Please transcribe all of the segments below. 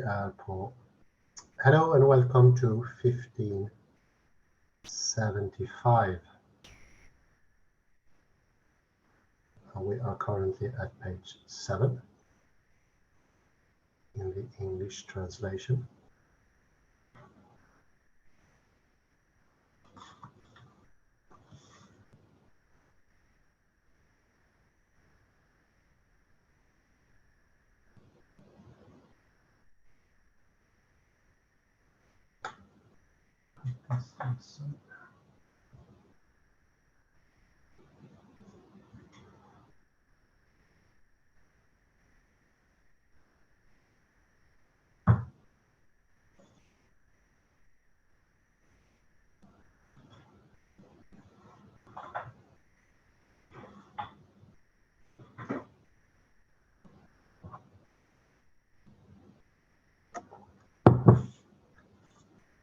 är på. Hello and welcome to 1575. We are currently at page 7 in the English translation.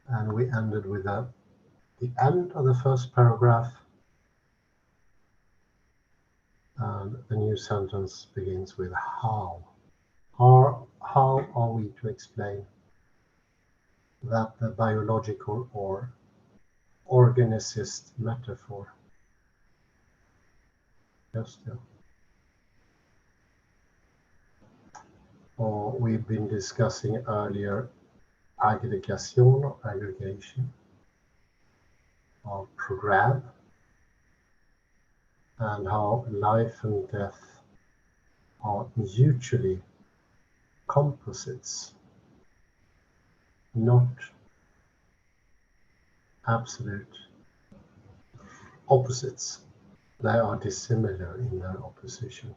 And we ended with the end of the first paragraph, and the new sentence begins with how. How are we to explain that the biological or organicist metaphor? Just or we've been discussing earlier aggregation or aggregation of program, and how life and death are mutually composites, not absolute opposites. They are dissimilar in their opposition.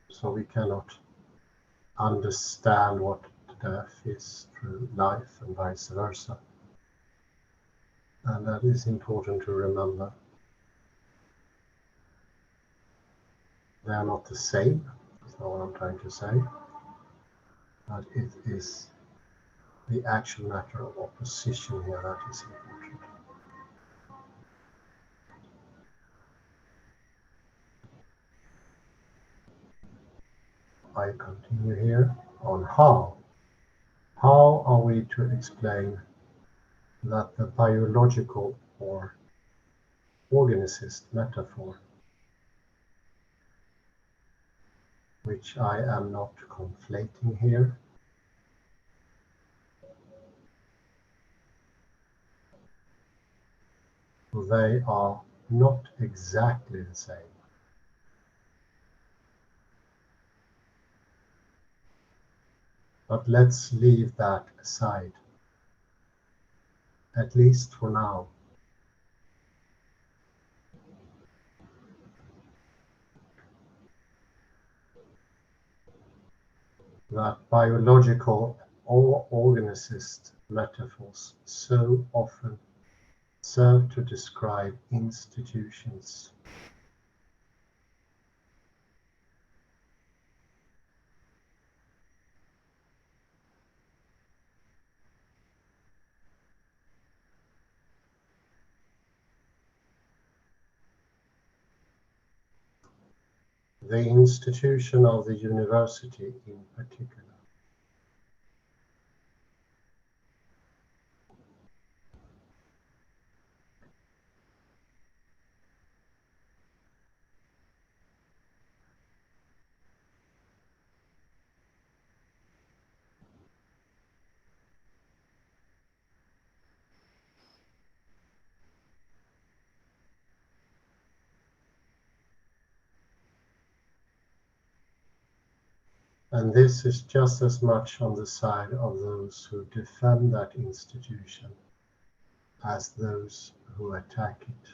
So we cannot understand what death is through life and vice versa. And that is important to remember. They are not the same, that's not what I'm trying to say, but it is the actual matter of opposition here that is important. I continue here on how. How are we to explain that the biological or organicist metaphor, which I am not conflating here, they are not exactly the same. But let's leave that aside, at least for now. That biological or organicist metaphors so often serve to describe institutions. The institution of the university in particular. And this is just as much on the side of those who defend that institution as those who attack it.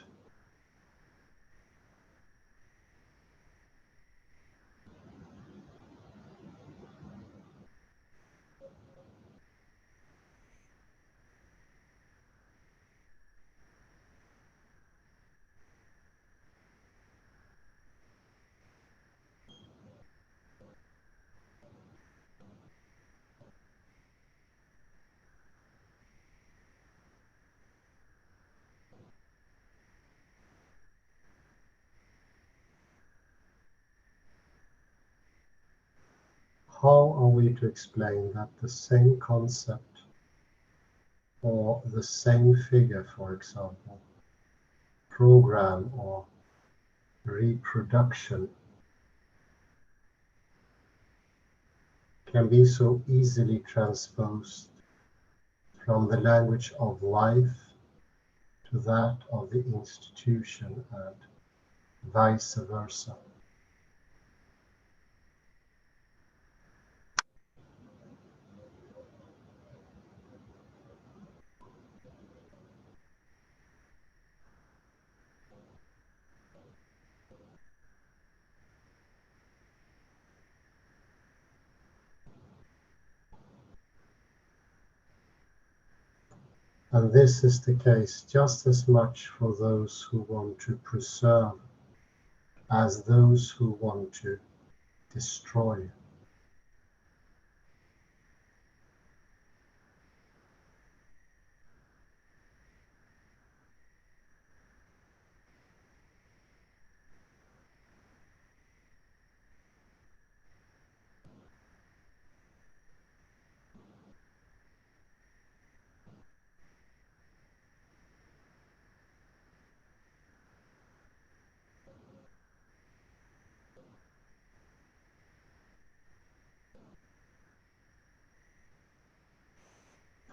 how are we to explain that the same concept or the same figure, for example, program or reproduction, can be so easily transposed from the language of life to that of the institution and vice versa? And this is the case just as much for those who want to preserve as those who want to destroy.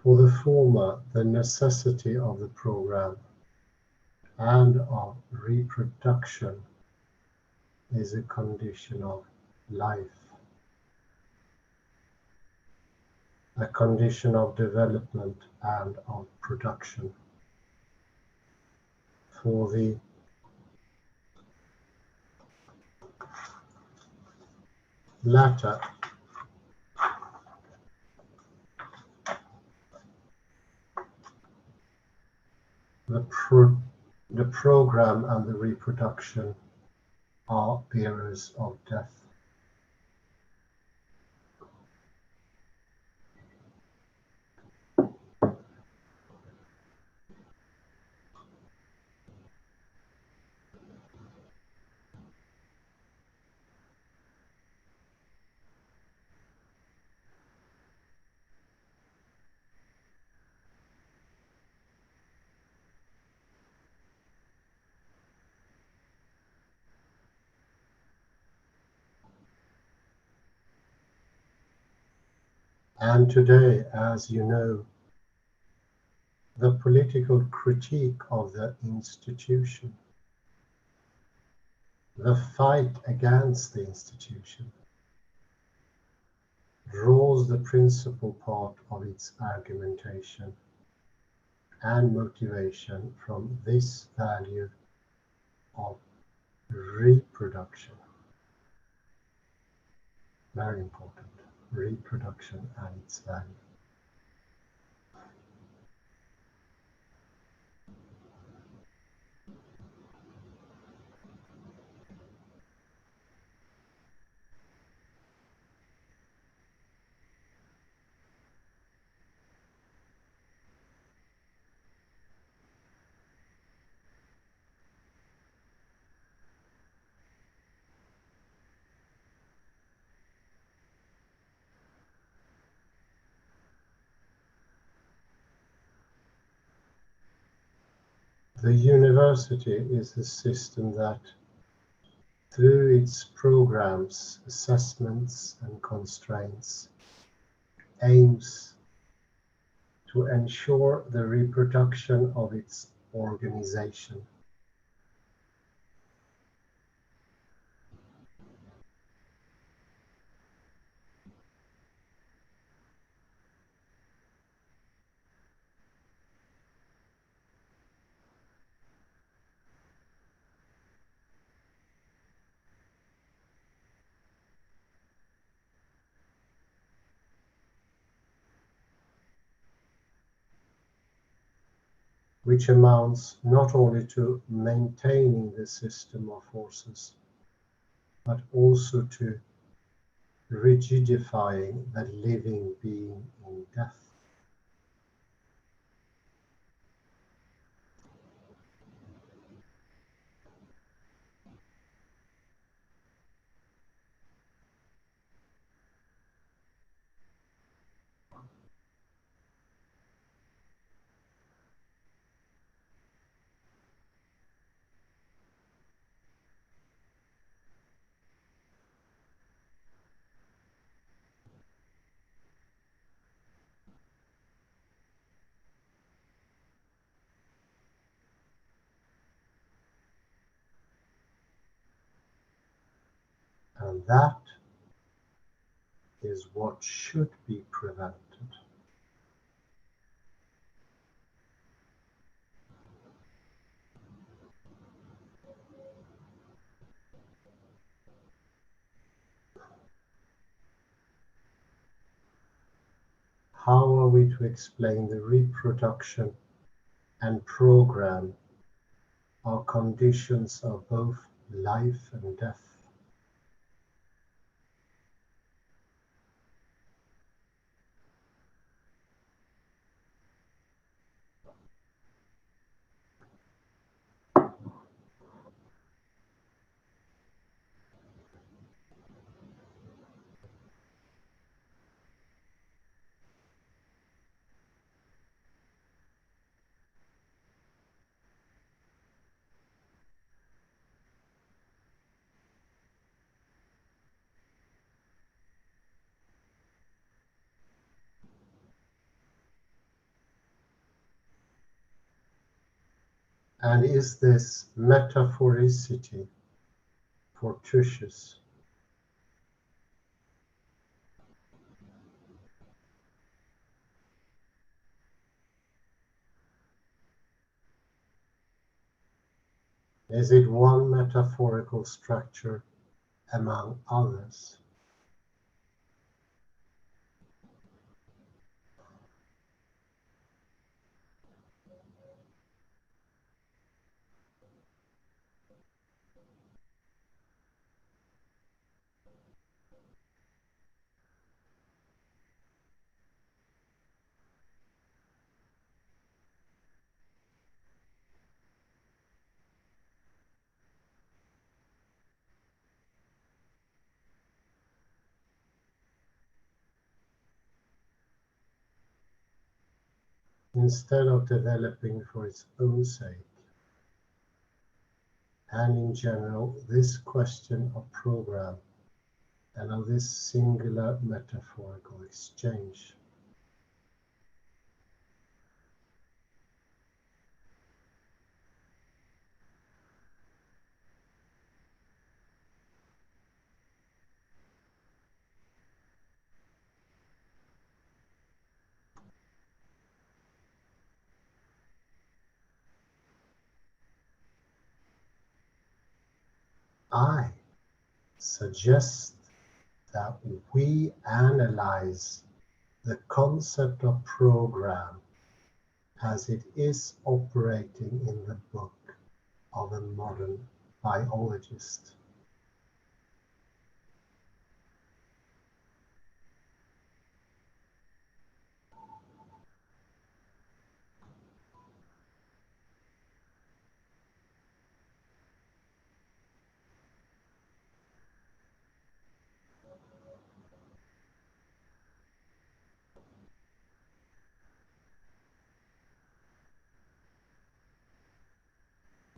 For the former, the necessity of the program and of reproduction is a condition of life, a condition of development and of production. For the latter, the program and the reproduction are bearers of death. And today, as you know, the political critique of the institution, the fight against the institution, draws the principal part of its argumentation and motivation from this value of reproduction. Very important, reproduction and its value. The university is a system that, through its programs, assessments, and constraints, aims to ensure the reproduction of its organization. Which amounts not only to maintaining the system of forces, but also to rigidifying the living being in death. And that is what should be prevented. How are we to explain the reproduction and program are conditions of both life and death? And is this metaphoricity fortuitous? Is it one metaphorical structure among others? Instead of developing for its own sake, and in general, this question of program and of this singular metaphorical exchange. I suggest that we analyze the concept of program as it is operating in the book of a modern biologist.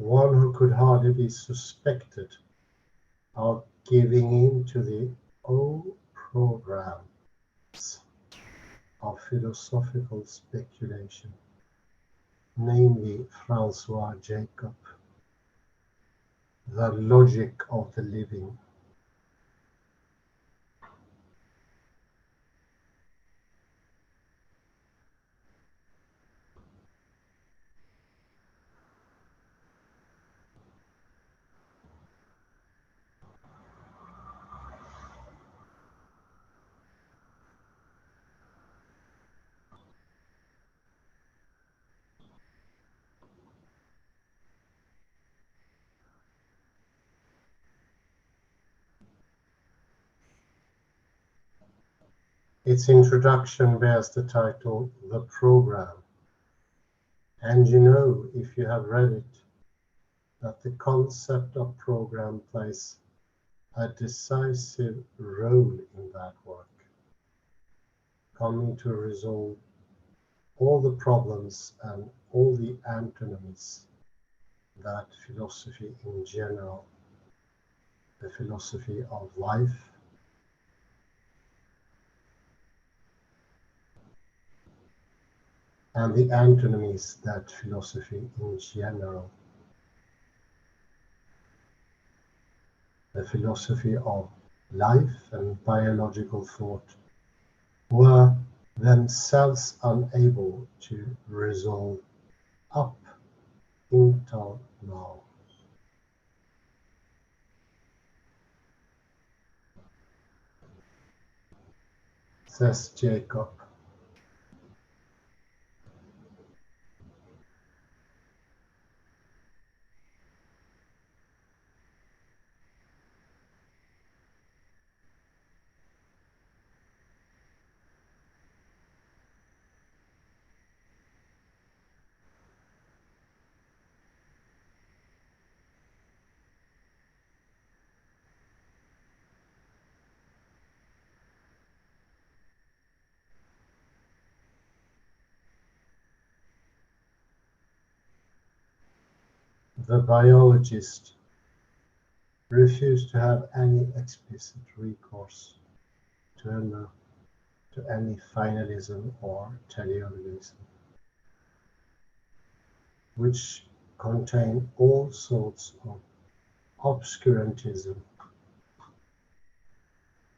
One who could hardly be suspected of giving in to the old programs of philosophical speculation, namely Francois Jacob, the logic of the living. Its introduction bears the title The Program, and you know, if you have read it, that the concept of program plays a decisive role in that work, coming to resolve all the problems and all the antinomies that philosophy in general, the philosophy of life, and the antinomies that philosophy in general, the philosophy of life and biological thought were themselves unable to resolve up until now. Says Jacob. The biologist refused to have any explicit recourse to any finalism or teleologism, which contain all sorts of obscurantism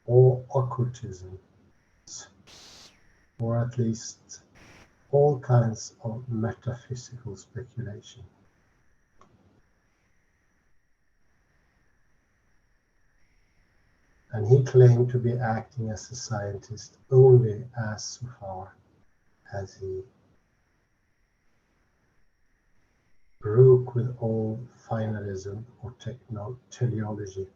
or occultism, or at least all kinds of metaphysical speculation. And he claimed to be acting as a scientist only as far as he broke with all finalism or teleology.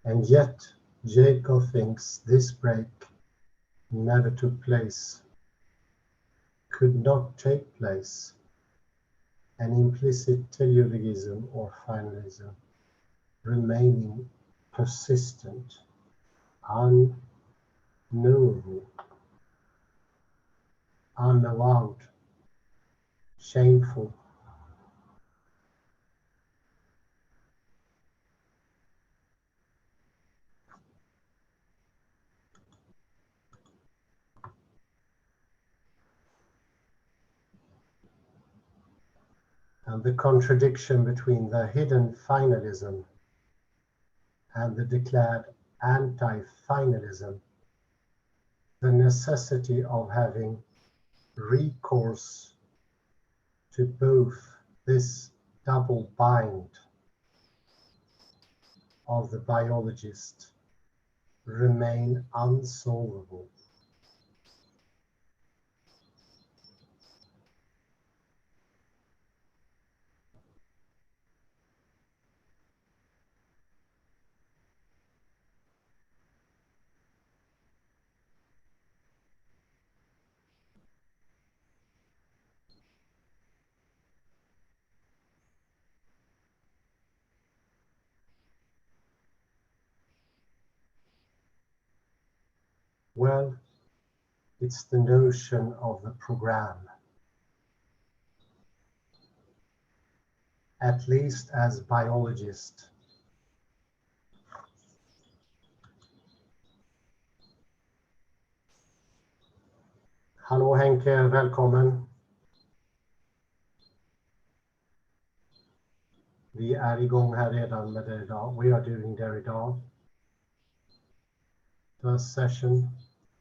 And yet, Jacob thinks this break never took place, could not take place, an implicit teleologism or finalism remaining persistent, unknowable, unavowed, shameful. And the contradiction between the hidden finalism and the declared anti-finalism, the necessity of having recourse to both this double bind of the biologist remain unsolvable. Well, it's the notion of the program, at least as biologist. Hallå Henke, välkommen. Vi är igång här redan med Derrida. We are doing Derrida. The session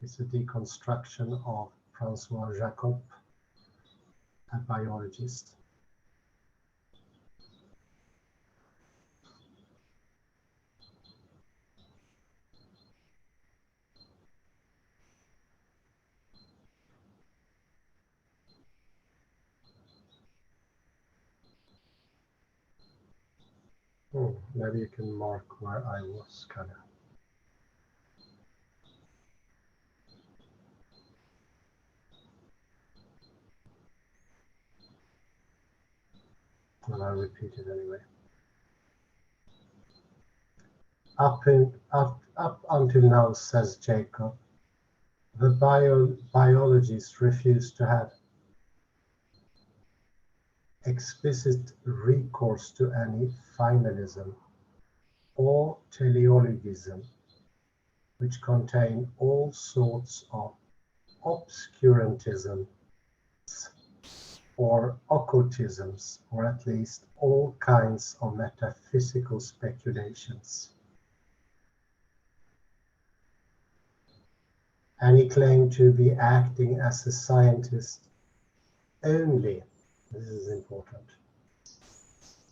is a deconstruction of Francois Jacob, a biologist. Maybe you can mark where I was kind of. Well, I'll repeat it anyway. Up until now, says Jacob, the biologists refuse to have explicit recourse to any finalism or teleologism, which contain all sorts of obscurantism or occultisms, or at least all kinds of metaphysical speculations. And he claimed to be acting as a scientist only, this is important,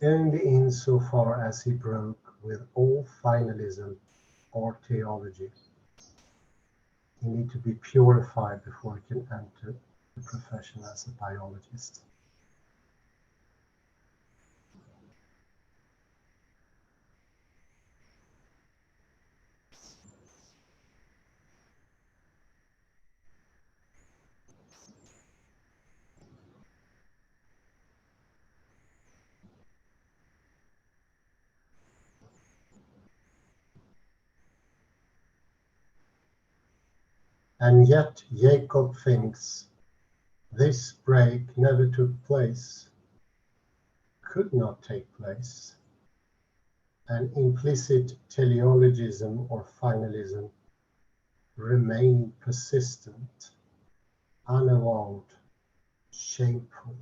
only insofar as he broke with all finalism or theology. You need to be purified before you can enter the profession as a biologist. And yet Jacob thinks this break never took place, could not take place, and implicit teleologism or finalism remained persistent, unavowed, shameful.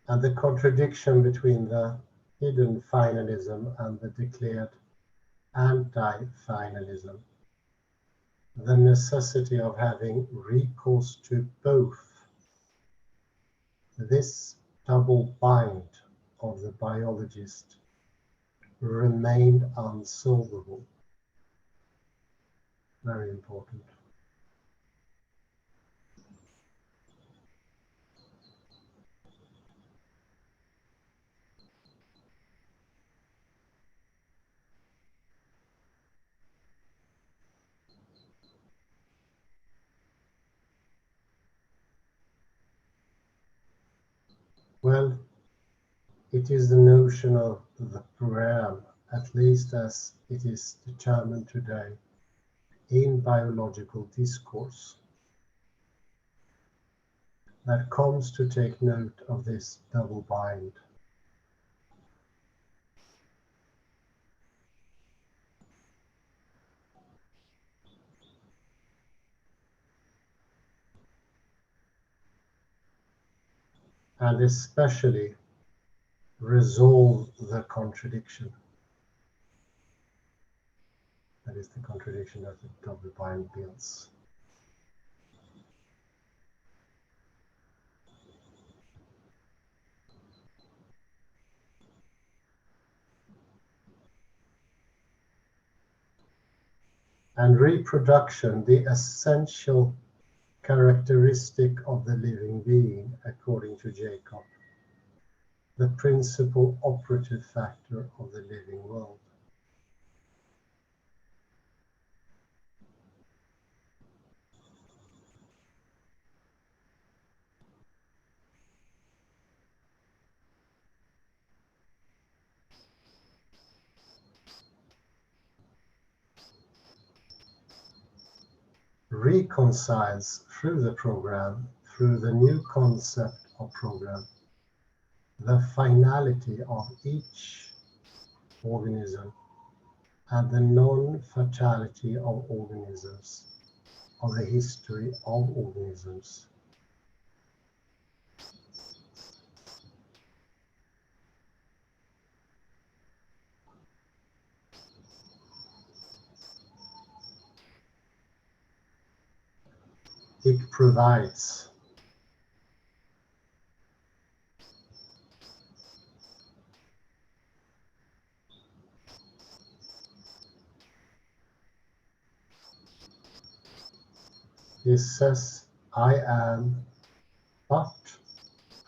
And the contradiction between the hidden finalism and the declared anti-finalism, the necessity of having recourse to both, this double bind of the biologist remained unsolvable. Very important. Well, it is the notion of the program, at least as it is determined today in biological discourse, that comes to take note of this double bind. And especially resolve the contradiction. That is the contradiction that the double bind builds. And reproduction, the essential characteristic of the living being, according to Jacob, the principal operative factor of the living world. Reconciles through the program, through the new concept of program, the finality of each organism and the non-fatality of organisms, of the history of organisms. It provides He says, I am, but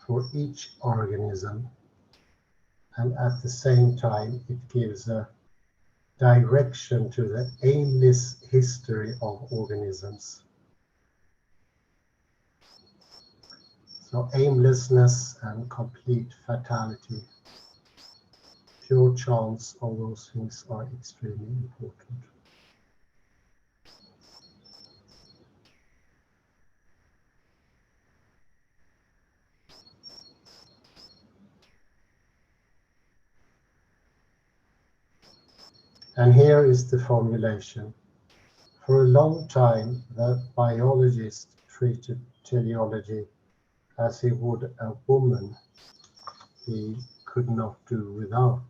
for each organism, and at the same time it gives a direction to the aimless history of organisms. So aimlessness and complete fatality, pure chance, all those things are extremely important. And here is the formulation. For a long time, the biologist treated teleology as he would a woman he could not do without.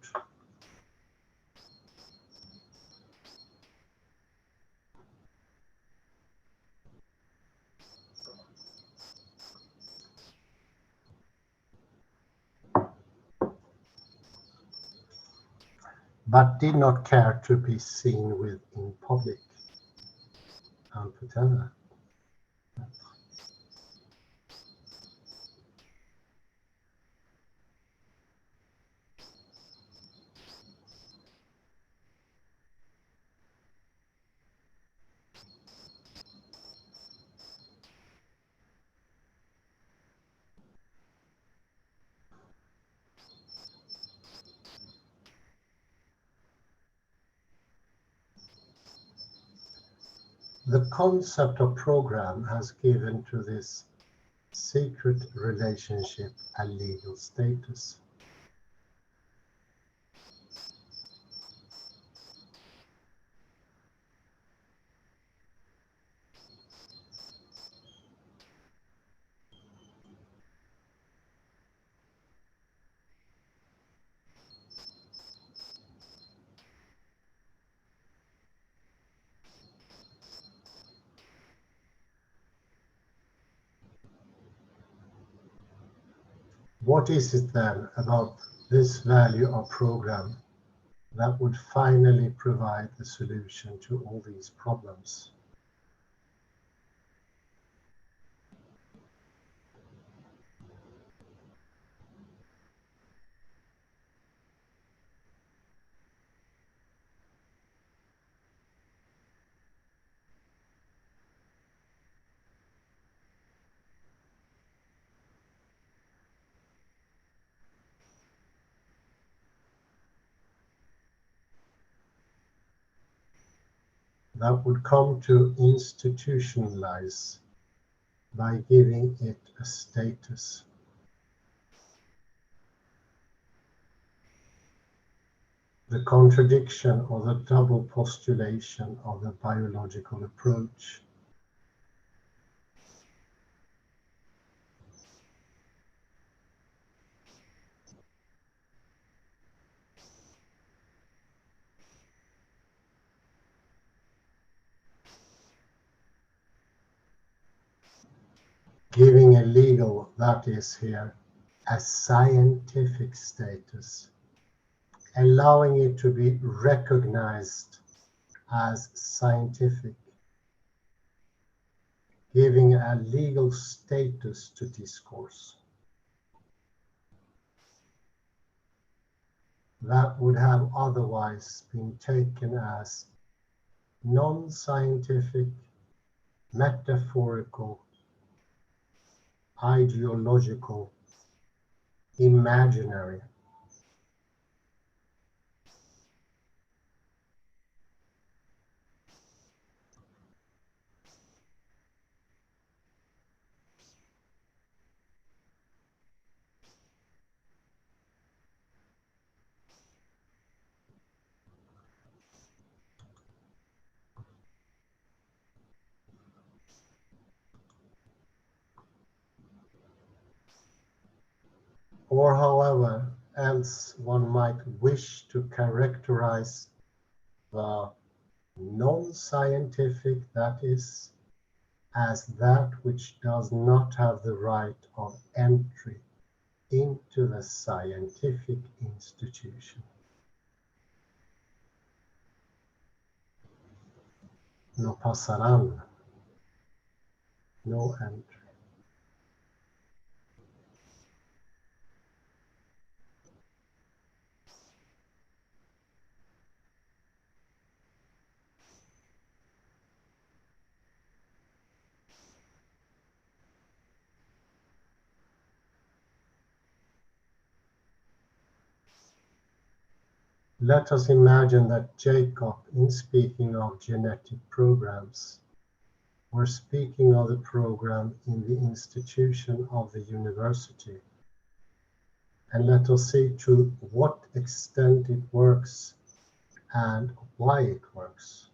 But did not care to be seen with in public. The concept of program has given to this secret relationship a legal status. What is it then about this value of program that would finally provide the solution to all these problems? That would come to institutionalize by giving it a status. The contradiction or the double postulation of the biological approach. Giving a legal, that is here, a scientific status, allowing it to be recognized as scientific, giving a legal status to discourse. That would have otherwise been taken as non-scientific, metaphorical, ideological, imaginary. Or however else one might wish to characterize the non-scientific, that is, as that which does not have the right of entry into the scientific institution. No pasarán, no entry. Let us imagine that Jacob, in speaking of genetic programs, were speaking of the program in the institution of the university, and let us see to what extent it works and why it works.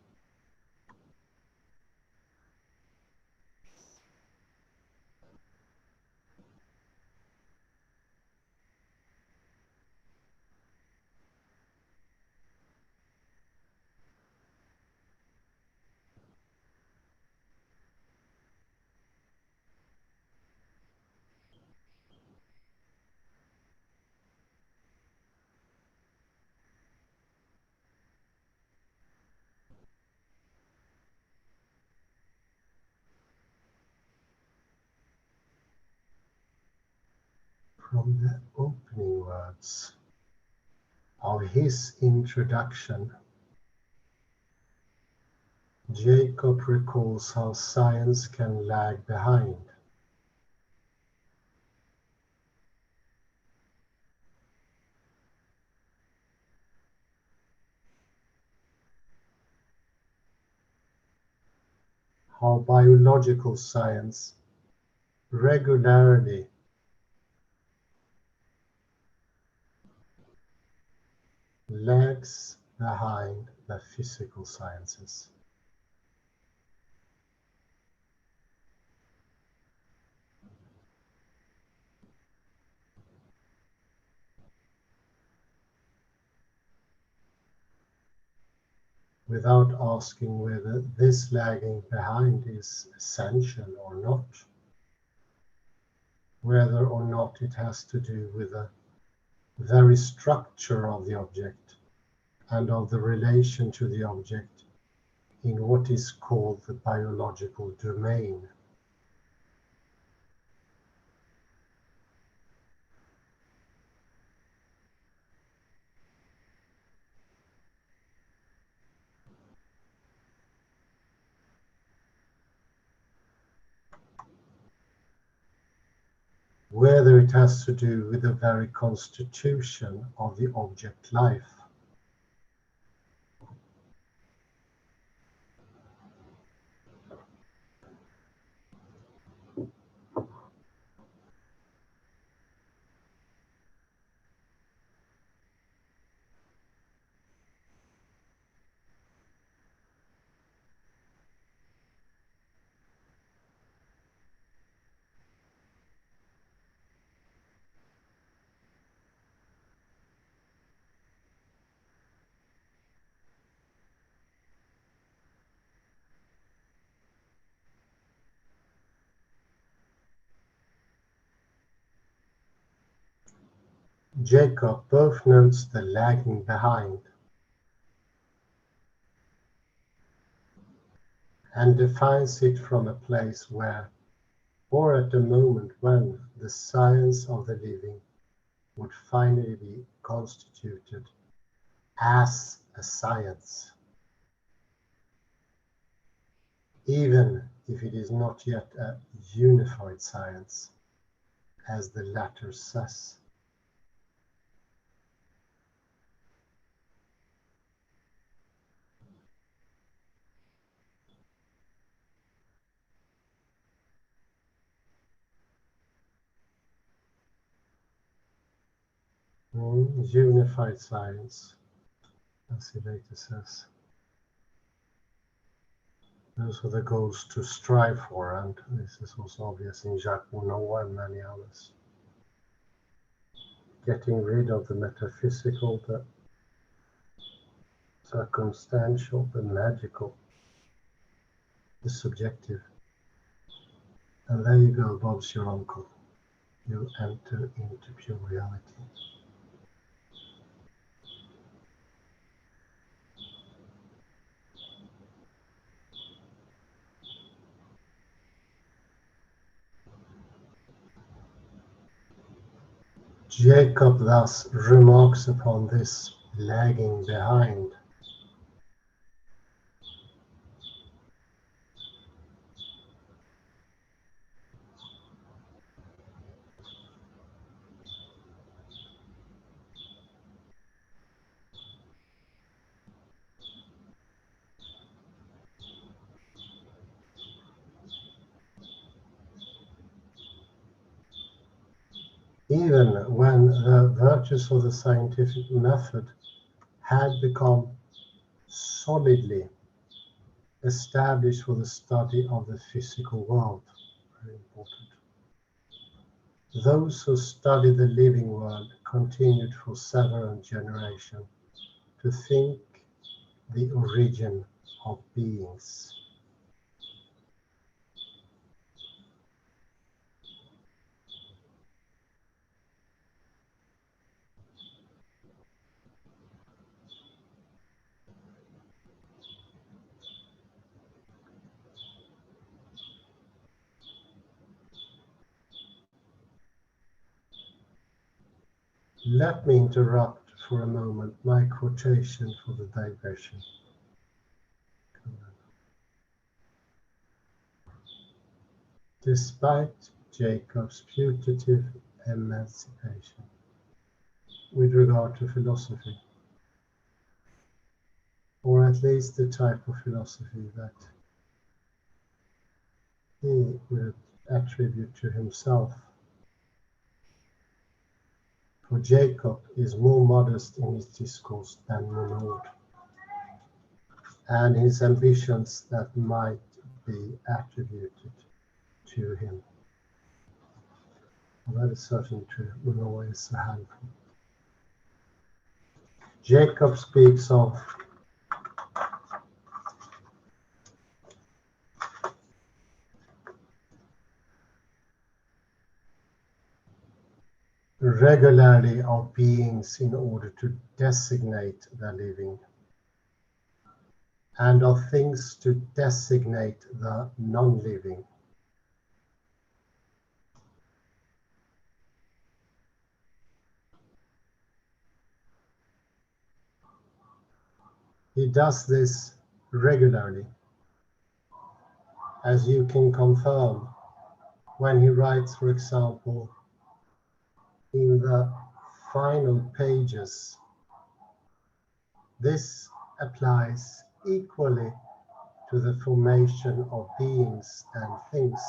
From the opening words of his introduction, Jacob recalls how science can lag behind. How biological science regularly lags behind the physical sciences. Without asking whether this lagging behind is essential or not, whether or not it has to do with the very structure of the object and of the relation to the object in what is called the biological domain. Whether it has to do with the very constitution of the object life. Jacob both notes the lagging behind and defines it from a place where, or at a moment when, the science of the living would finally be constituted as a science, even if it is not yet a unified science, as the latter says. Unified science, as he later says. Those are the goals to strive for, and this is also obvious in Jacques Derrida and many others. Getting rid of the metaphysical, the circumstantial, the magical, the subjective. And there you go, Bob's your uncle. You enter into pure reality. Jacob thus remarks upon this lagging behind. Even when the virtues of the scientific method had become solidly established for the study of the physical world, very important. Those who studied the living world continued for several generations to think the origin of beings. Let me interrupt for a moment my quotation for the digression. Despite Jacob's putative emancipation with regard to philosophy, or at least the type of philosophy that he would attribute to himself, for Jacob is more modest in his discourse than Monod, and his ambitions that might be attributed to him. Well, that is certainly true. Monod is a handful. Jacob speaks of regularly of beings in order to designate the living, and of things to designate the non-living. He does this regularly, as you can confirm when he writes, for example, in the final pages. This applies equally to the formation of beings and things,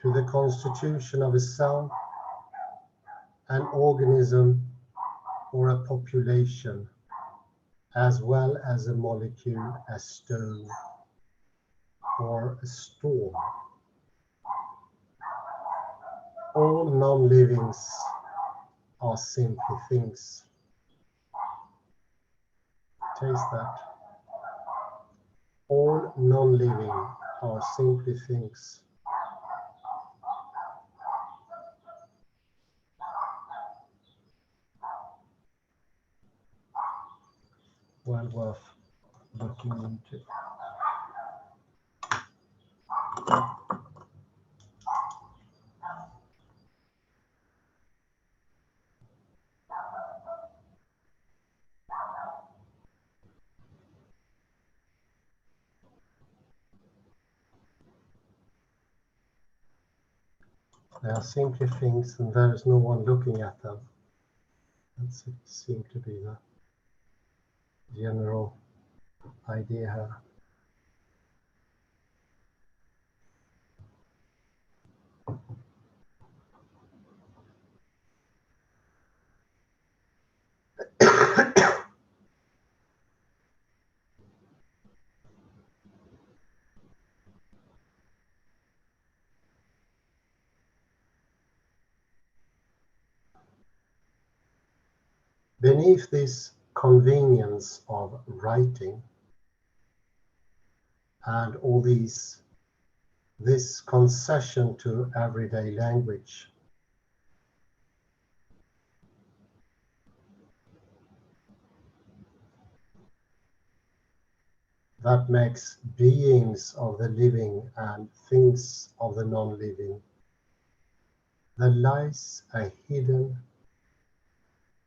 to the constitution of a cell, an organism, or a population, as well as a molecule, a stone, or a storm. All non-livings are simply things. Taste that. All non-living are simply things. Well worth looking into. They are simply things and there is no one looking at them. That seems to be the general idea here. Beneath this convenience of writing and all this concession to everyday language, that makes beings of the living and things of the non-living, there lies hidden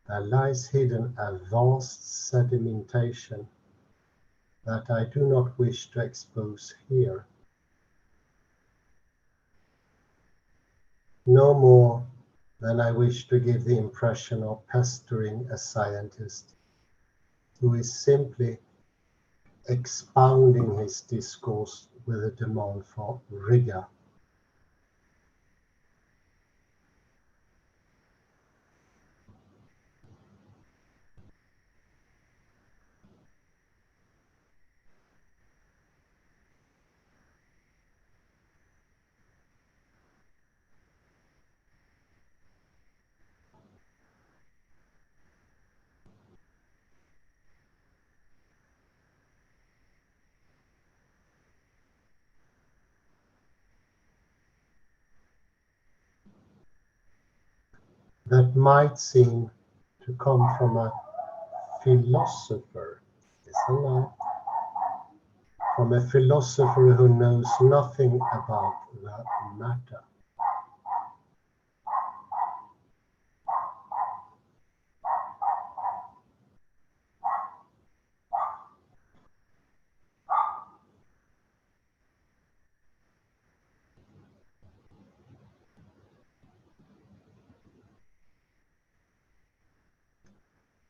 a vast sedimentation that I do not wish to expose here. No more than I wish to give the impression of pestering a scientist who is simply expounding his discourse with a demand for rigor. that might seem to come from a philosopher, isn't it? From a philosopher who knows nothing about the matter.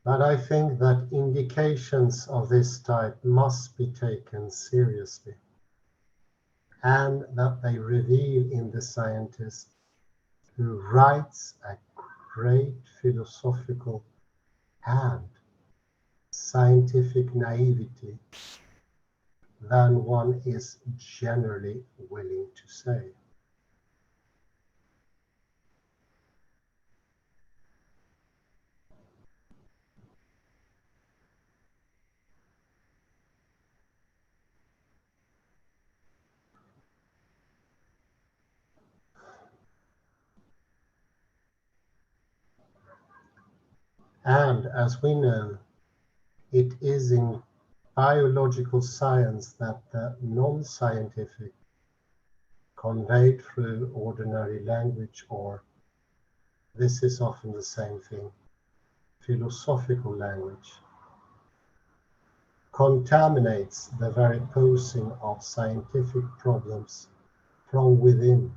But I think that indications of this type must be taken seriously, and that they reveal in the scientist who writes a great philosophical and scientific naivety than one is generally willing to say. And as we know, it is in biological science that the non-scientific, conveyed through ordinary language, or this is often the same thing, philosophical language, contaminates the very posing of scientific problems from within.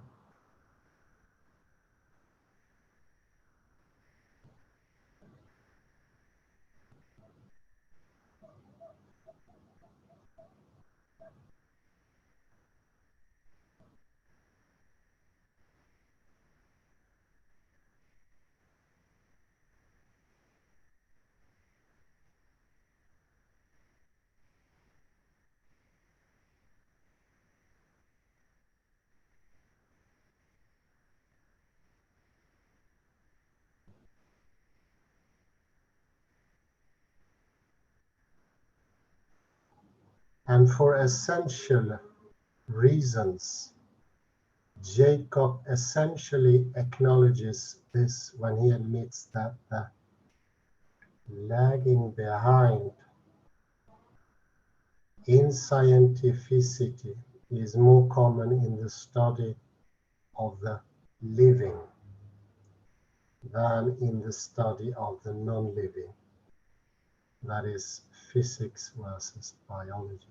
And for essential reasons, Jacob essentially acknowledges this when he admits that the lagging behind in scientificity is more common in the study of the living than in the study of the non-living, that is, physics versus biology.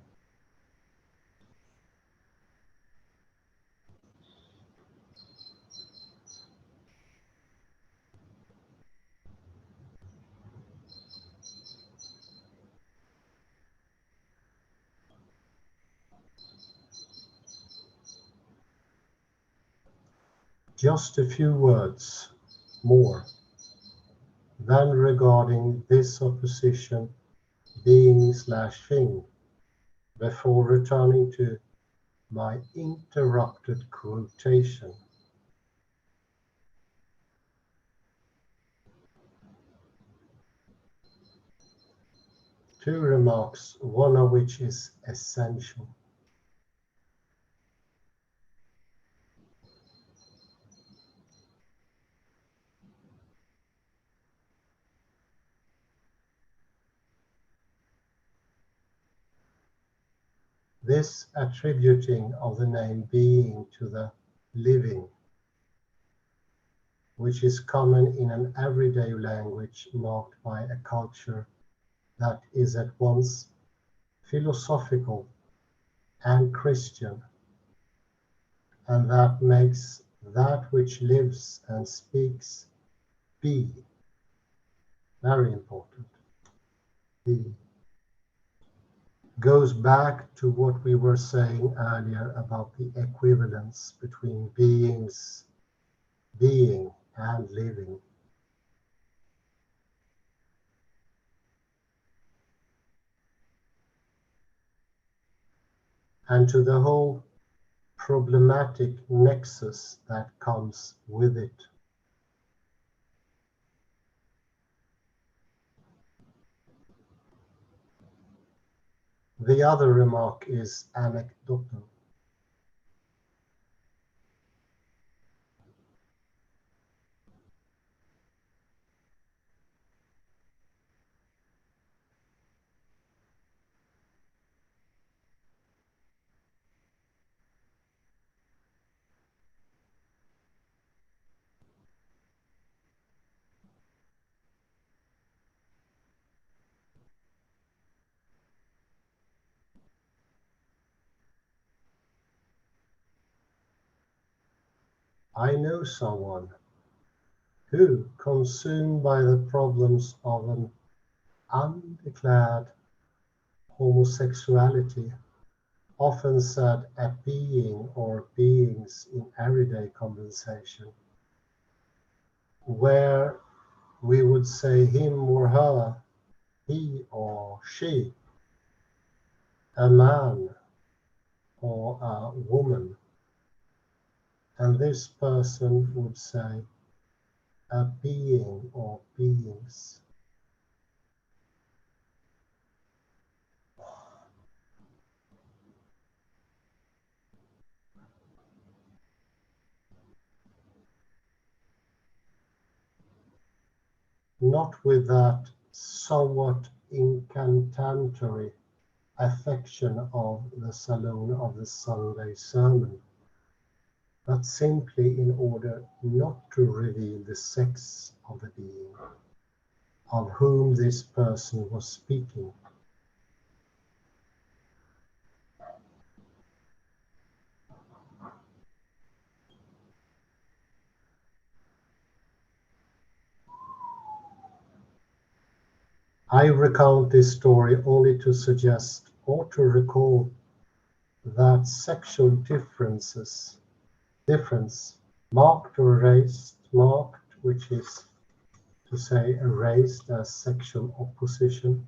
Just a few words more then regarding this opposition being/thing before returning to my interrupted quotation. Two remarks, one of which is essential. This attributing of the name being to the living, which is common in an everyday language marked by a culture that is at once philosophical and Christian, and that makes that which lives and speaks be. Very important. Be. Goes back to what we were saying earlier about the equivalence between being and living. And to the whole problematic nexus that comes with it. The other remark is anecdotal. I know someone who, consumed by the problems of an undeclared homosexuality, often said a being or beings in everyday conversation, where we would say him or her, he or she, a man or a woman, and this person would say a being or beings. Not with that somewhat incantatory affection of the saloon of the Sunday sermon, but simply in order not to reveal the sex of the being of whom this person was speaking. I recount this story only to suggest or to recall that sexual difference, marked or erased, marked, which is to say erased as sexual opposition,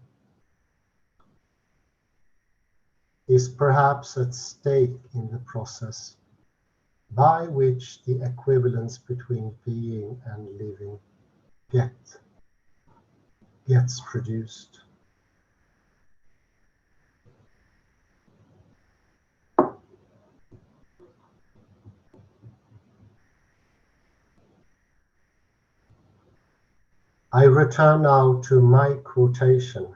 is perhaps at stake in the process by which the equivalence between being and living gets produced. I return now to my quotation.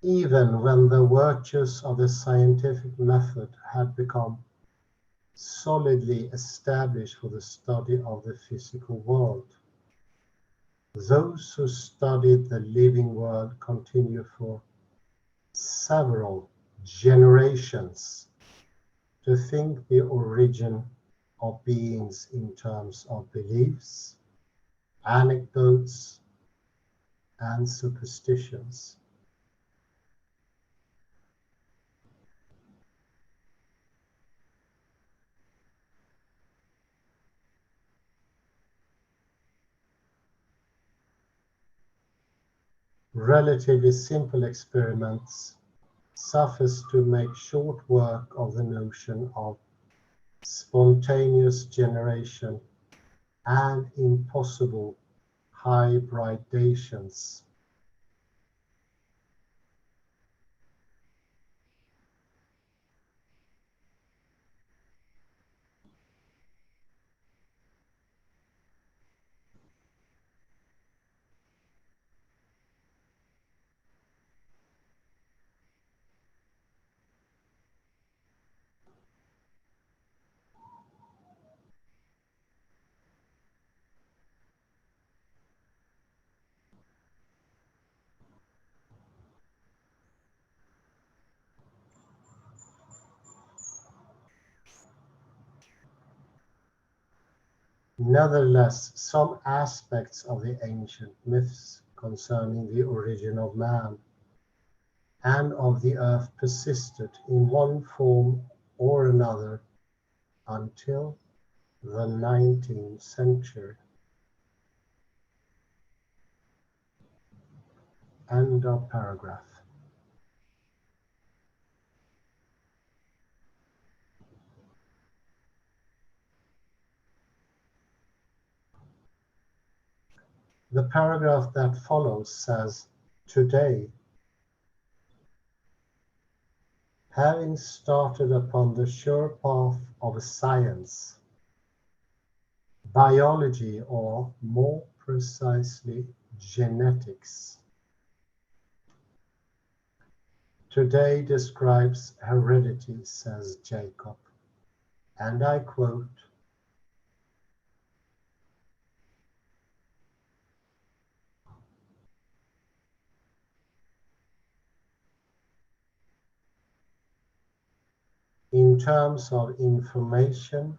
Even when the virtues of the scientific method had become solidly established for the study of the physical world, those who studied the living world continue for several generations to think the origin of beings in terms of beliefs, anecdotes, and superstitions. Relatively simple experiments suffice to make short work of the notion of spontaneous generation and impossible hybridations. Nevertheless, some aspects of the ancient myths concerning the origin of man and of the earth persisted in one form or another until the 19th century. End of paragraph. The paragraph that follows says, today, having started upon the sure path of science, biology, or more precisely, genetics, today describes heredity, says Jacob, and I quote, in terms of information,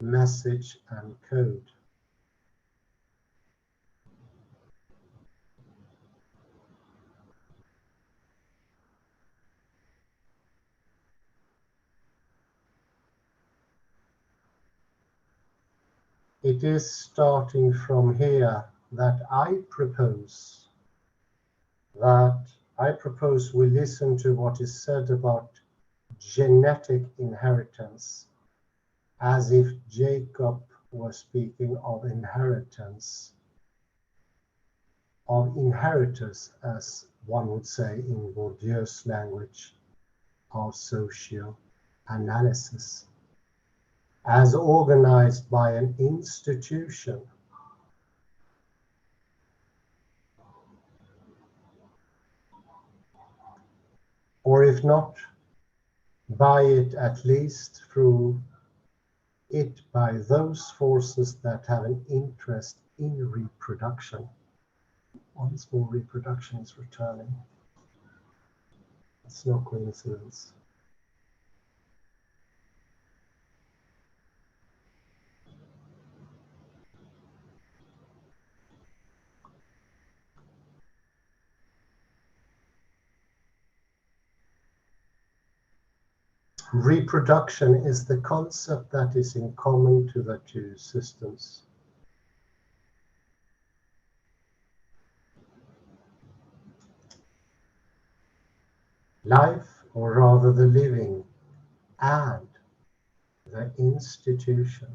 message, and code. It is starting from here that I propose we listen to what is said about genetic inheritance as if Jacob were speaking of inheritance, of inheritors, as one would say in Bourdieu's language of socioanalysis, as organized by an institution. Or if not, by it at least through it by those forces that have an interest in reproduction. Once more, reproduction is returning. It's no coincidence. Reproduction is the concept that is in common to the two systems. Life, or rather the living, and the institution.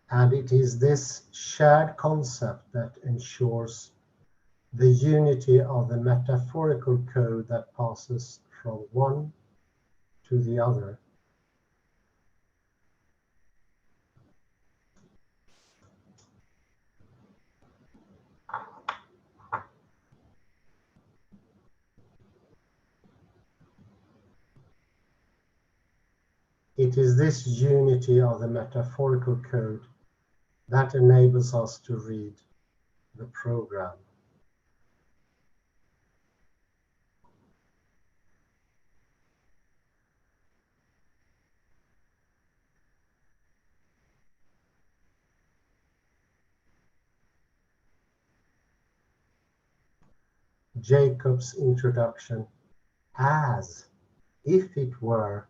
And it is this shared concept that ensures the unity of the metaphorical code that passes from one to the other. It is this unity of the metaphorical code that enables us to read the program. Jacob's introduction as if it were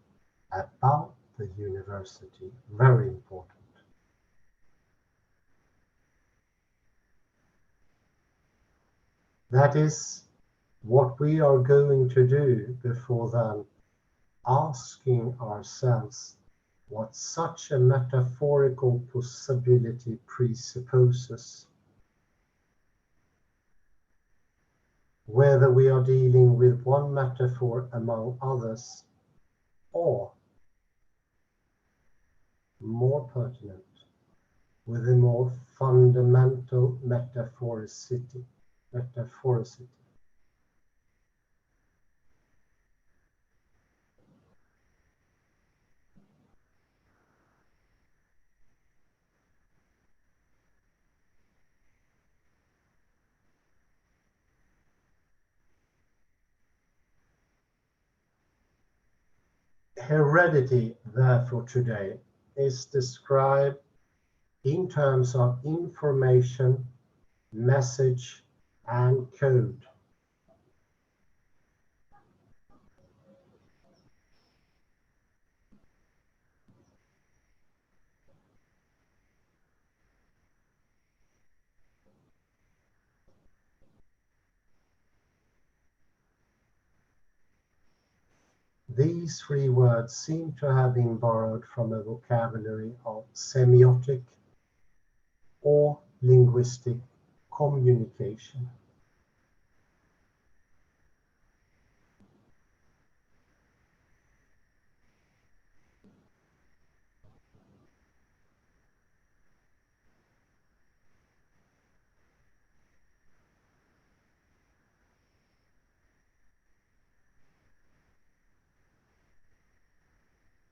about the university, very important. That is what we are going to do before then, asking ourselves what such a metaphorical possibility presupposes. Whether we are dealing with one metaphor among others, or, more pertinent, with a more fundamental metaphoricity. Heredity, therefore, today is described in terms of information, message, and code. These three words seem to have been borrowed from a vocabulary of semiotic or linguistic communication.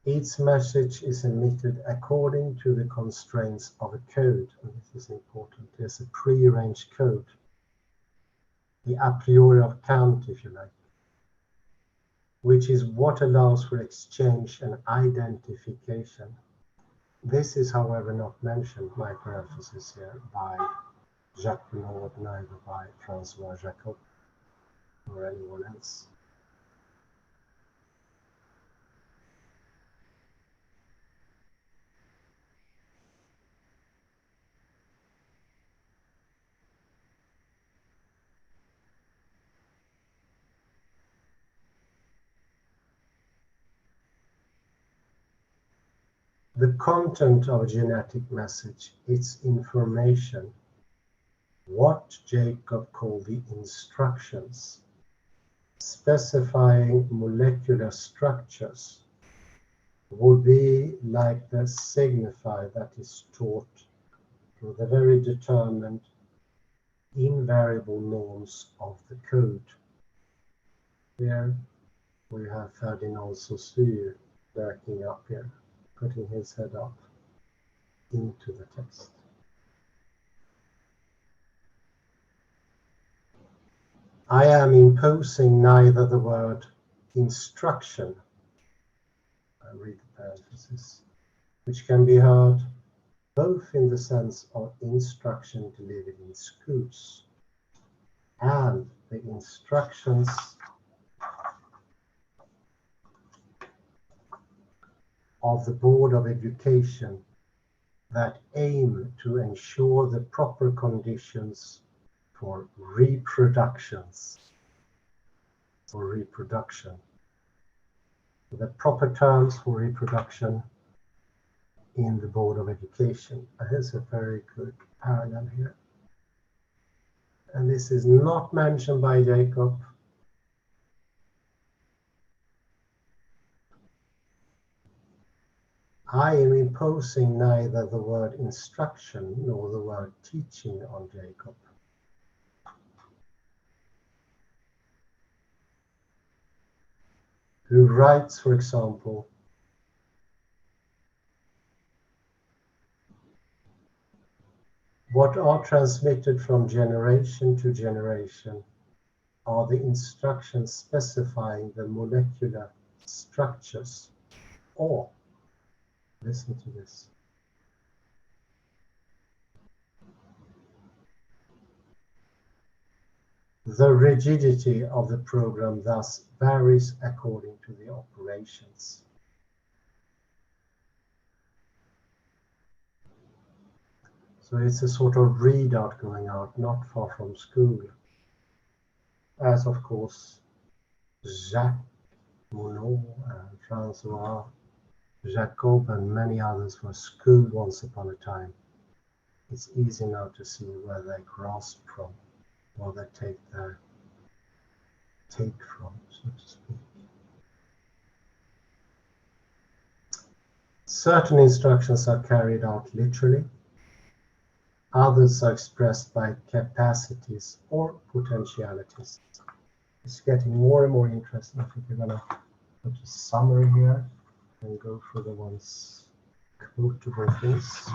Each message is emitted according to the constraints of a code, and this is important. There's a pre-arranged code, the a priori of Kant, if you like, which is what allows for exchange and identification. This is, however, not mentioned, microemphasis here, by Jacques Derrida, neither by Francois Jacob or anyone else. The content of a genetic message, its information, what Jacob called the instructions, specifying molecular structures, would be like the signifier that is taught through the very determined, invariable norms of the code. Here we have Ferdinand Saussure backing up here, putting his head up into the text. I am imposing neither the word instruction, I read the parenthesis, which can be heard both in the sense of instruction delivered in schools and the instructions of the Board of Education that aim to ensure the proper conditions for reproduction, the proper terms for reproduction in the Board of Education. Here's a very good parallel here. And this is not mentioned by Jacob. I am imposing neither the word instruction nor the word teaching on Jacob. Who writes, for example, what are transmitted from generation to generation are the instructions specifying the molecular structures, or, listen to this, the rigidity of the program thus varies according to the operations. So it's a sort of readout going out, not far from school. As of course, Jacques Monod and Francois Jacob and many others were schooled once upon a time. It's easy now to see where they grasp from, or they take their take from, so to speak. Certain instructions are carried out literally. Others are expressed by capacities or potentialities. It's getting more and more interesting. I think we're going to put a summary here and go through the ones quotable things.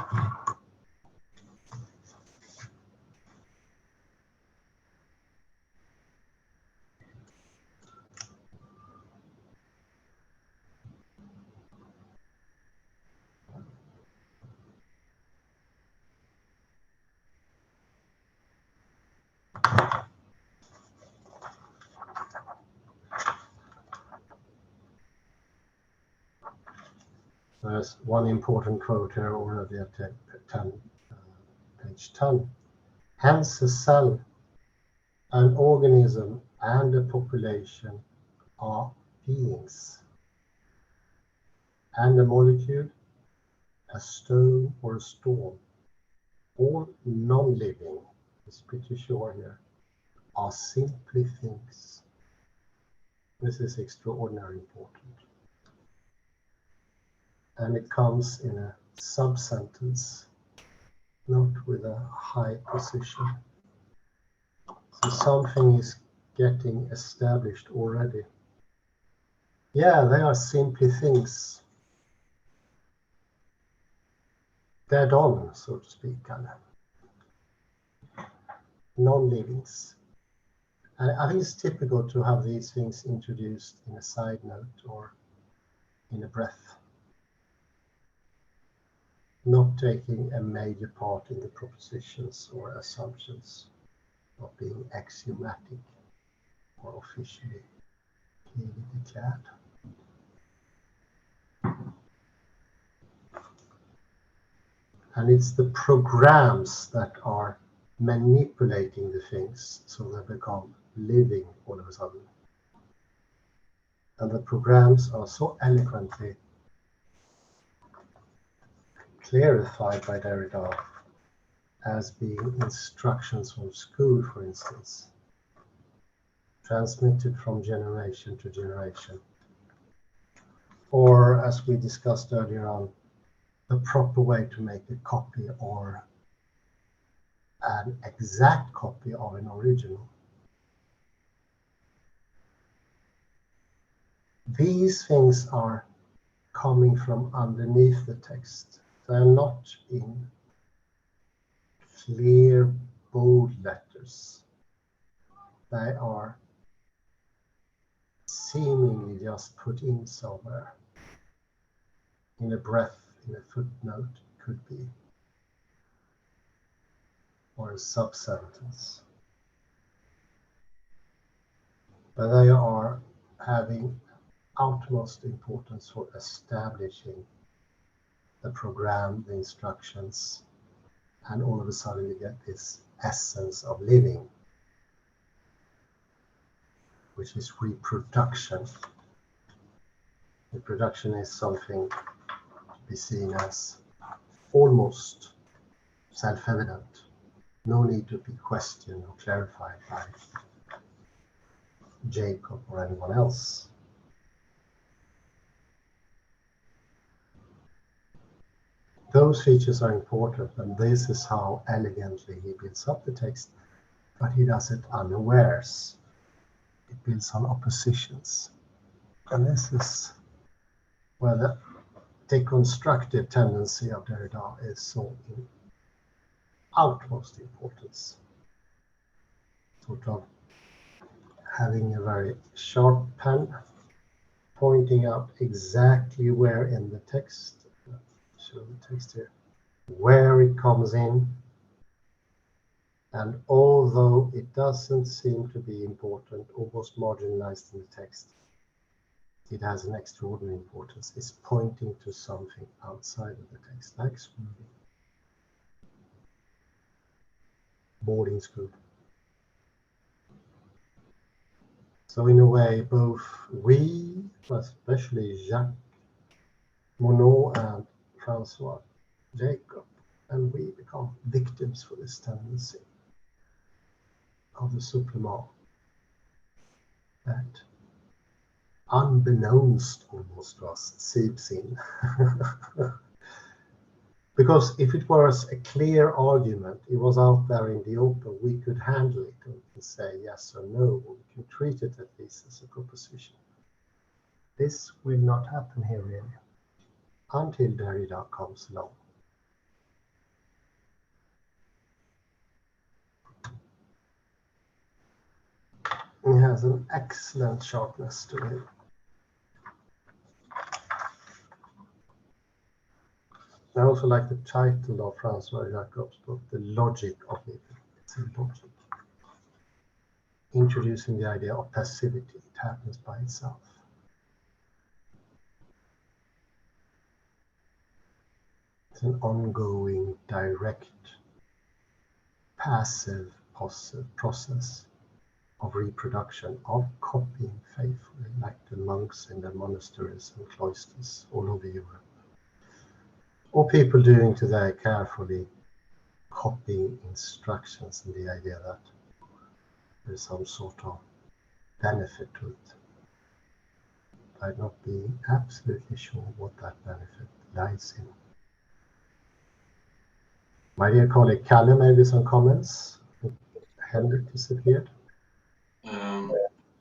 There's one important quote here already at page 10. Hence a cell, an organism, and a population are beings. And a molecule, a stone or a storm, all non-living, it's pretty sure here, are simply things. This is extraordinarily important. And it comes in a sub-sentence, not with a high position. So something is getting established already. Yeah, they are simply things. dead on, so to speak, non-livings. And I think it's typical to have these things introduced in a side note or in a breath, not taking a major part in the propositions or assumptions, not being axiomatic or officially clearly declared. And it's the programs that are manipulating the things so they become living all of a sudden. And the programs are so eloquently clarified by Derrida as being instructions from school, for instance, transmitted from generation to generation. Or, as we discussed earlier on, the proper way to make a copy or an exact copy of an original. These things are coming from underneath the text. They are not in clear, bold letters. They are seemingly just put in somewhere, in a breath, in a footnote, could be, or a sub-sentence. But they are having utmost importance for establishing the program, the instructions, and all of a sudden you get this essence of living, which is reproduction. Reproduction is something to be seen as almost self-evident. No need to be questioned or clarified by Jacob or anyone else. Those features are important, and this is how elegantly he builds up the text, but he does it unawares. It builds on oppositions. And this is where the deconstructive tendency of Derrida is so in utmost importance. Sort of having a very sharp pen, pointing out exactly where in the text, show the text here, where it comes in. And although it doesn't seem to be important, almost marginalized in the text, it has an extraordinary importance. It's pointing to something outside of the text, like schooling, boarding school. So in a way, both we, especially Jacques, Monod, and Francois, Jacob, and we become victims for this tendency of the supplement that, unbeknownst almost to us, seeps in. Because if it was a clear argument, it was out there in the open, we could handle it and say yes or no, or we can treat it at least as a proposition. This will not happen here really, until Derrida comes along. He has an excellent sharpness to him. I also like the title of Francois Jacob's book, The Logic of Living. It's a logic. Introducing the idea of passivity. It happens by itself. It's an ongoing, direct, passive process of reproduction, of copying faithfully, like the monks in the monasteries and cloisters all over Europe. Or people doing today, carefully copying instructions, and the idea that there's some sort of benefit to it, by not being absolutely sure what that benefit lies in. My dear colleague Kalle, maybe some comments? Henrik disappeared.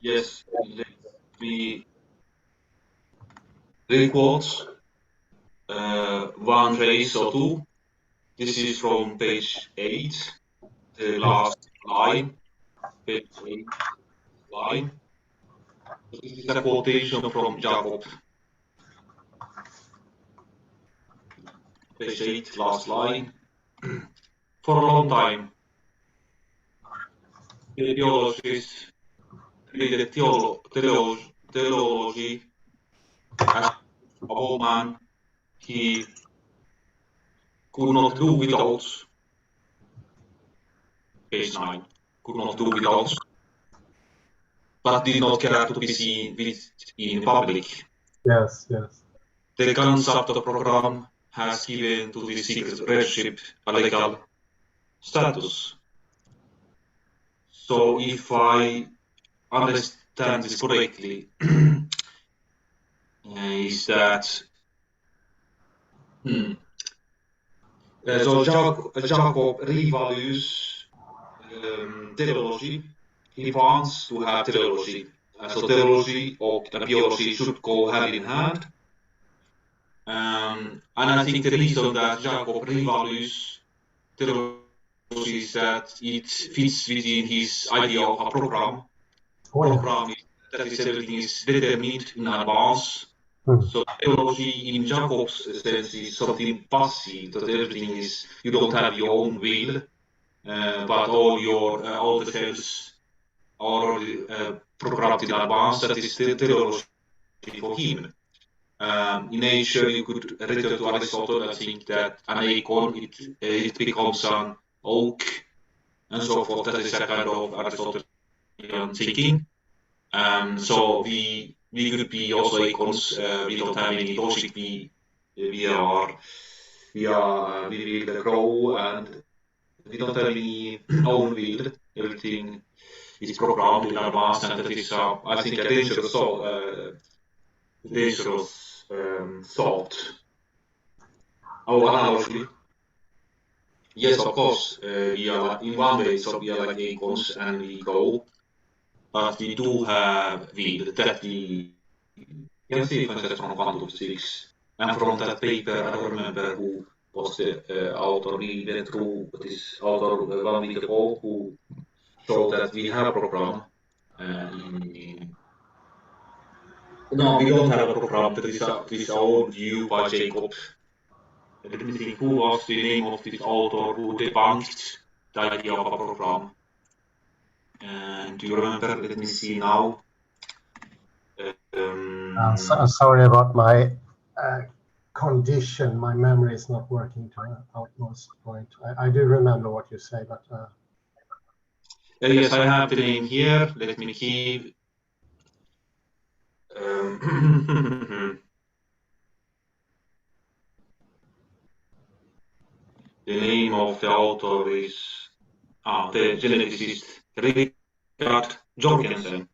Yes, let me requote one phrase or two. this is from page 8, the last line, page 8 line. This is a quotation from Jacob. Page 8, last line. For a long time, the theologists treated theology as a woman he could not do without. Page 9, could not do without, but did not care to be seen with in public. Yes, yes. The concept of program has given to the secret relationship a legal status. So if I understand this correctly, is that so Jacob revalues teleology. He wants to have teleology. So teleology och biology should go hand in hand. And I think the reason that Jacob revalues teleology is that it fits within his idea of a program. Program is that is everything is determined in advance. So theology in Jacob's sense is something passive, that everything is, you don't have your own will, but all the cells are already programmed in advance. That is the theology for him. In nature, you could return to Aristotle and think that an acorn, it becomes an oak, and so forth. That is a kind of Aristotelian thinking. So we could be also acorns. We don't have any logic. We will grow, and we don't have any own will. Everything is programmed in advance, and that is, I think, a dangerous thought. Our analogy. Yes, of course, we are in one way, so we are like acorns, and we go. But we do have will that we can see, for instance, from quantum physics. And from that paper, I don't remember who was the author. We went through this author 1 week ago, who showed that we have a program. No, we don't have a program. That is our own view by Jacob. Let me think, who was the name of this author who debunked the idea of a program? Do you remember? Let me see now. Sorry about my condition. My memory is not working to an utmost point. I do remember what you say, but... yes, I have the name here. Let me keep... the name of the author is the geneticist Richard Jorgensen.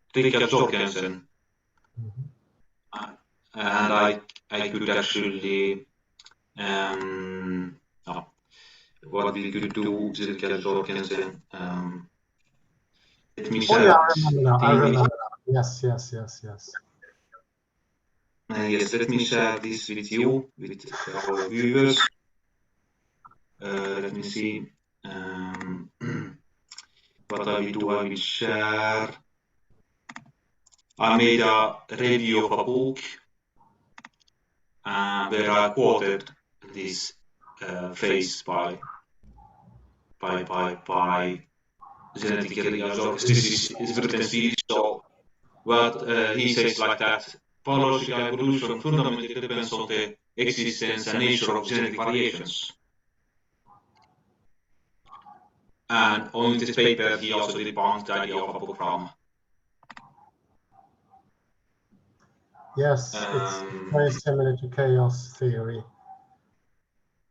And I could actually what we could do with Richard Jorgensen. Let me share. I remember. Yes. Yes, let me share this with you, with our viewers. Let me see. What I will do, I will share. I made a review of a book where I quoted this phrase by genetically. This is written Swedish, so what he says like that: biological evolution fundamentally depends on the existence and nature of genetic variations. And on this paper, he also debunked the idea of a program. Yes, it's very similar to chaos theory.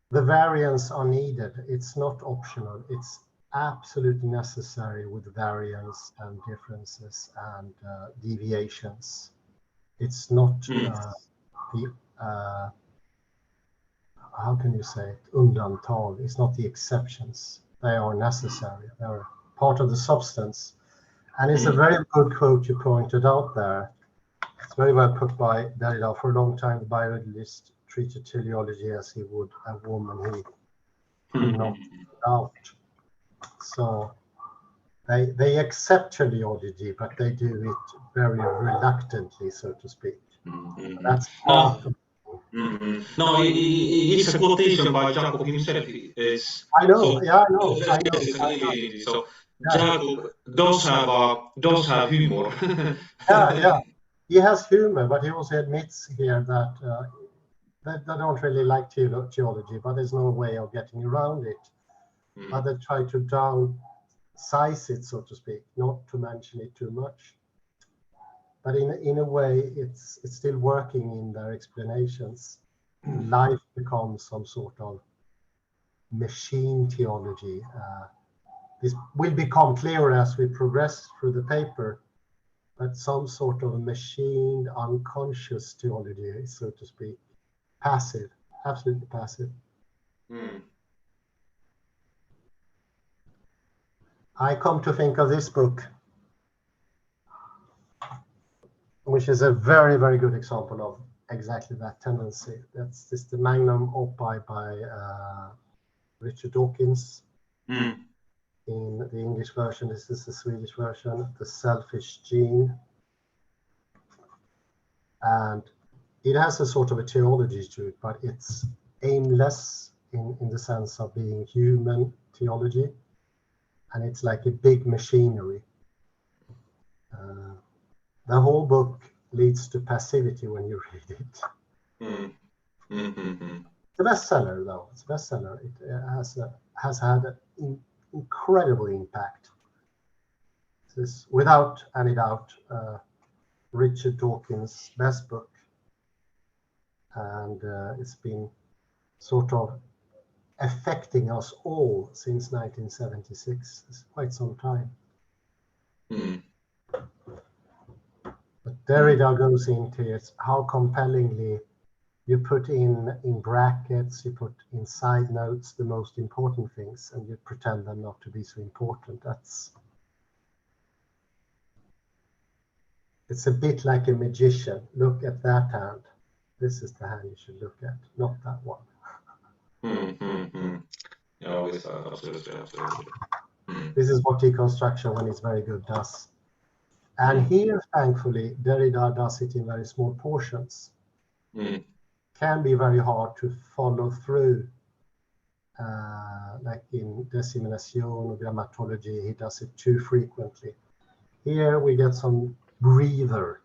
The variants are needed. It's not optional. It's absolutely necessary with variance and differences and deviations. It's not how can you say it? Undantag. It's not the exceptions. They are necessary. They are part of the substance. And it's a very good quote you pointed out there. It's very well put by Derrida. For a long time, the biologist treated teleology as he would a woman who not doubt. So they accept teleology, but they do it very reluctantly, so to speak. That's part of. No, it's a quotation by Jacob himself. I know, yeah, I know. So Jacob does have humor. Yeah. He has humor, but he also admits here that they don't really like theology, but there's no way of getting around it. But they try to downsize it, so to speak, not to mention it too much. But in a way, it's still working in their explanations. Life becomes some sort of machine theology. This will become clearer as we progress through the paper, but some sort of machined, unconscious theology, so to speak, passive, absolutely passive. I come to think of this book, which is a very, very good example of exactly that tendency. That's the Magnum Opus by Richard Dawkins. In the English version, this is the Swedish version, The Selfish Gene. And it has a sort of a theology to it, but it's aimless in the sense of being human theology. And it's like a big machinery. The whole book leads to passivity when you read it. It's a bestseller, though. It's a bestseller. It has had an incredible impact. This is, without any doubt, Richard Dawkins' best book. And it's been sort of affecting us all since 1976. It's quite some time. But Derrida goes into it, how compellingly you put in brackets, you put in side notes the most important things, and you pretend them not to be so important. It's a bit like a magician. Look at that hand. This is the hand you should look at, not that one. Yeah, absolutely. This is what deconstruction, when it's very good, does. And here, thankfully, Derrida does it in very small portions. Can be very hard to follow through. Like in Dissemination or Grammatology, he does it too frequently. Here we get some breather,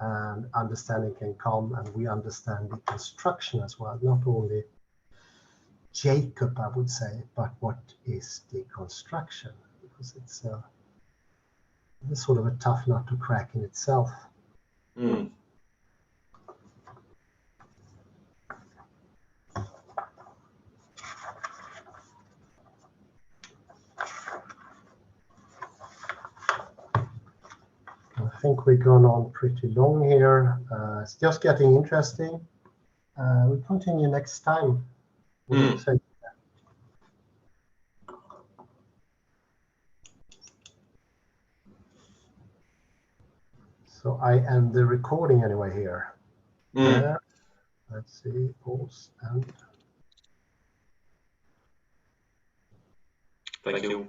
and understanding can come, and we understand deconstruction as well, not only Jacob, I would say, but what is deconstruction? Because it's sort of a tough nut to crack in itself. I think we've gone on pretty long here. It's just getting interesting. We'll continue next time. So I end the recording anyway here. Let's see, pause and. Thank you.